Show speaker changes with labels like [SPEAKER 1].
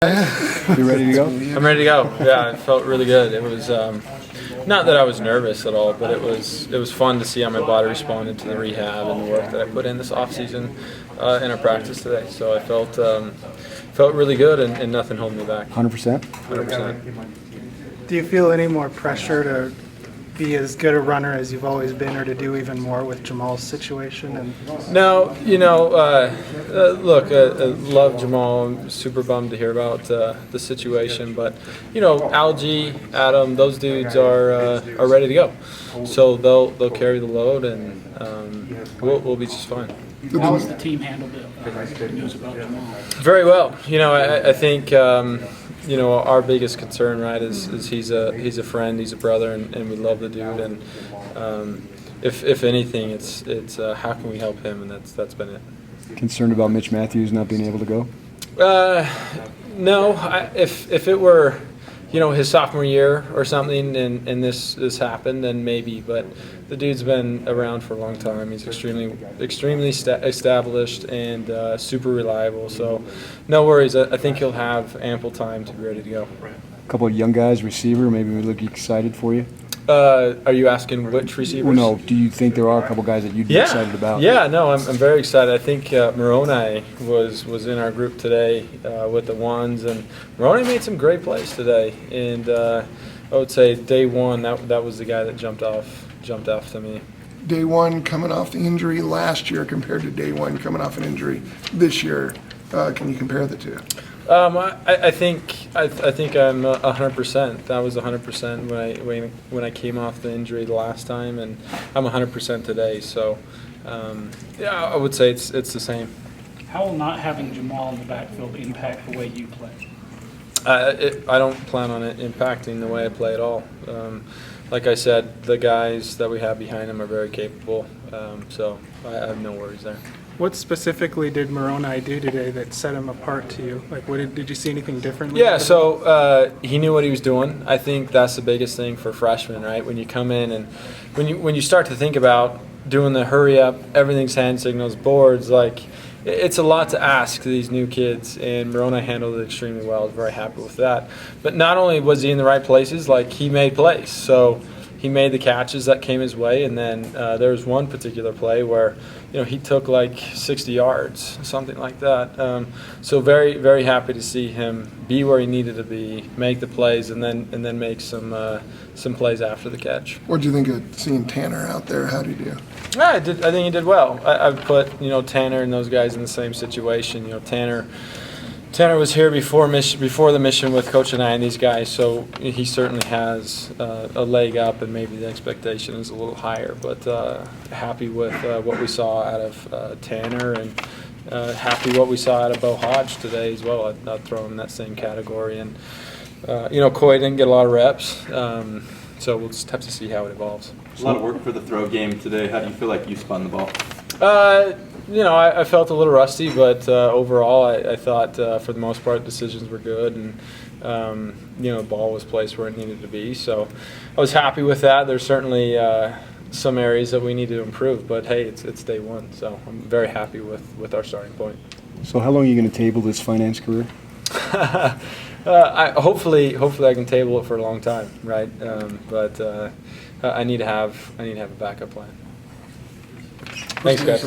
[SPEAKER 1] You ready to go?
[SPEAKER 2] I'm ready to go. Yeah, it felt really good. It was not that I was nervous at all, but it was fun to see how my body responded to the rehab and the work that I put in this off season in our practice today. So I felt really good and nothing holding me back.
[SPEAKER 1] 100%?
[SPEAKER 2] 100%.
[SPEAKER 3] Do you feel any more pressure to be as good a runner as you've always been, or to do even more with Jamal's situation?
[SPEAKER 2] No, look, love Jamal. I'm super bummed to hear about the situation, but Algie, Adam, those dudes are ready to go, so they'll carry the load, and we'll be just fine.
[SPEAKER 4] How has the team handled the news about Jamal?
[SPEAKER 2] Very well. I think our biggest concern, right, is he's a friend, he's a brother, and we love the dude. And if anything, it's how can we help him, and that's been it.
[SPEAKER 1] Concerned about Mitch Matthews not being able to go?
[SPEAKER 2] No. If it were his sophomore year or something, and this happened, then maybe. But the dude's been around for a long time. He's extremely established and super reliable. So no worries. I think he'll have ample time to be ready to go.
[SPEAKER 1] A couple of young guys, receiver, maybe we look excited for you?
[SPEAKER 2] Are you asking which receivers?
[SPEAKER 1] Well, no. Do you think there are a couple guys that you'd be excited about?
[SPEAKER 2] Yeah, no, I'm very excited. I think Moroni was in our group today with the ones, and Moroni made some great plays today. And I would say day one, that was the guy that jumped off to me.
[SPEAKER 5] Day one coming off the injury last year compared to day one coming off an injury this year. Can you compare the two?
[SPEAKER 2] I think I'm 100%. That was 100% when I came off the injury the last time, and I'm 100% today. So I would say it's the same.
[SPEAKER 4] How will not having Jamal in the backfield impact the way you play?
[SPEAKER 2] I don't plan on it impacting the way I play at all. Like I said, the guys that we have behind him are very capable, so I have no worries there.
[SPEAKER 3] What specifically did Moroni do today that set him apart to you? Like, did you see anything differently?
[SPEAKER 2] Yeah, so he knew what he was doing. I think that's the biggest thing for freshmen, right? When you come in and when you start to think about doing the hurry up, everything's hand signals, boards, like it's a lot to ask these new kids, and Moroni handled it extremely well. I was very happy with that. But not only was he in the right places, like he made plays. So he made the catches that came his way, and then there was one particular play where he took like 60 yards, something like that. So very, very happy to see him be where he needed to be, make the plays, and then make some plays after the catch.
[SPEAKER 5] What do you think of seeing Tanner out there? How did he do?
[SPEAKER 2] Yeah, I think he did well. I've put Tanner and those guys in the same situation. Tanner was here before the mission with Coach and I and these guys, so he certainly has a leg up, and maybe the expectation is a little higher. But happy with what we saw out of Tanner, and happy what we saw out of Bo Hodge today as well. I'd throw him in that same category. And Coy didn't get a lot of reps, so we'll just have to see how it evolves.
[SPEAKER 6] A lot of work for the throw game today. How do you feel like you spun the ball?
[SPEAKER 2] I felt a little rusty, but overall I thought for the most part decisions were good, and the ball was placed where it needed to be. So I was happy with that. There's certainly some areas that we need to improve, but hey, it's day one, so I'm very happy with our starting point.
[SPEAKER 1] So how long are you going to table this finance career?
[SPEAKER 2] Hopefully I can table it for a long time, right? But I need to have a backup plan. Thanks, guys.